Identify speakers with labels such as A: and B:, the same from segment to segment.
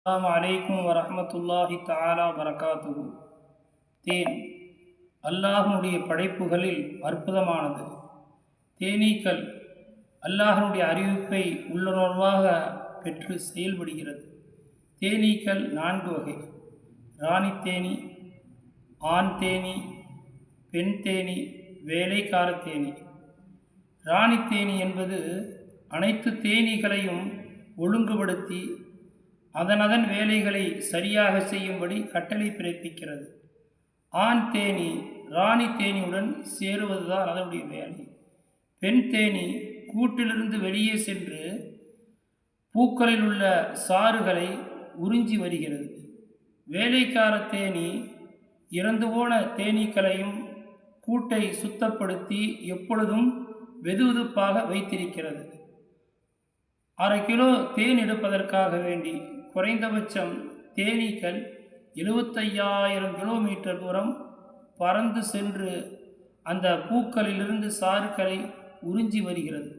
A: அஸ்ஸலாமு அலைக்கும் வரஹ்மத்துல்லாஹி தஆலா வரகாத்துஹு. தேன் அல்லாஹ்வுடைய படைப்புகளில் அற்புதமானது. தேனீக்கள் அல்லாஹ்வுடைய அறிவிப்பை உள்ளுணர்வாக பெற்று செயல்படுகிறது. தேனீக்கள் 4 வகை: ராணி தேனீ, ஆண் தேனீ, பெண் தேனீ, வேலைக்கார தேனீ. ராணி தேனீ என்பது அனைத்து தேனீகளையும் ஒழுங்குபடுத்தி அதனதன் வேலைகளை சரியாக செய்யும்படி கட்டளை பிறப்பிக்கிறது. ஆண் தேனீ ராணி தேனியுடன் சேருவதுதான் அதனுடைய வேலை. பெண் தேனீ கூட்டிலிருந்து வெளியே சென்று பூக்களில் உள்ள சாறுகளை உறிஞ்சி வருகிறது. வேலைக்கார தேனீ இறந்து போன தேனீக்களையும் கூட்டை சுத்தப்படுத்தி எப்பொழுதும் வெதுவெதுப்பாக வைத்திருக்கிறது. 1/2 கிலோ தேன் எடுப்பதற்காக வேண்டி குறைந்தபட்சம் தேனீக்கள் 75,000 கிலோமீட்டர் தூரம் பறந்து சென்று அந்த பூக்களிலிருந்து சாறுகளை உறிஞ்சி வருகிறது.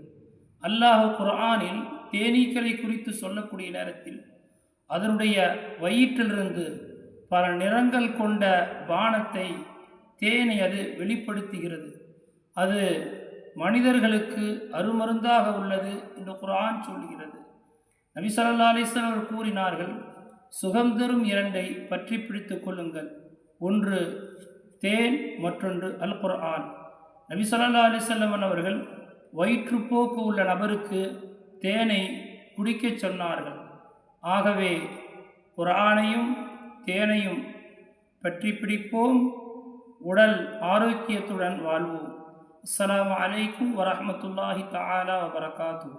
A: அல்லாஹ் குர்ஆனில் தேனீக்களை குறித்து சொல்லக்கூடிய நேரத்தில் அதனுடைய வயிற்றிலிருந்து பல நிறங்கள் கொண்ட பானத்தை, தேனை அது வெளிப்படுத்துகிறது. அது மனிதர்களுக்கு அருமருந்தாக உள்ளது என்று குர்ஆன் சொல்கிறது. நபி ஸல்லல்லாஹு அலைஹி வஸல்லம் அவர்கள் கூறினார்கள், சுகம் தரும் 2ஐ பற்றி பிடித்துக் கொள்ளுங்கள். ஒன்று தேன், மற்றொன்று அல் குர்ஆன். நபி ஸல்லல்லாஹு அலைஹி வஸல்லம் அவர்கள் வயிற்றுப்போக்கு உள்ள நபருக்கு தேனை குடிக்கச் சொன்னார்கள். ஆகவே குர்ஆனையும் தேனையும் பற்றி பிடிப்போம், உடல் ஆரோக்கியத்துடன் வாழ்வோம். அஸ்ஸலாமு அலைக்கும் வரஹ்மத்துல்லாஹி தஆலா வபரகாத்துஹு.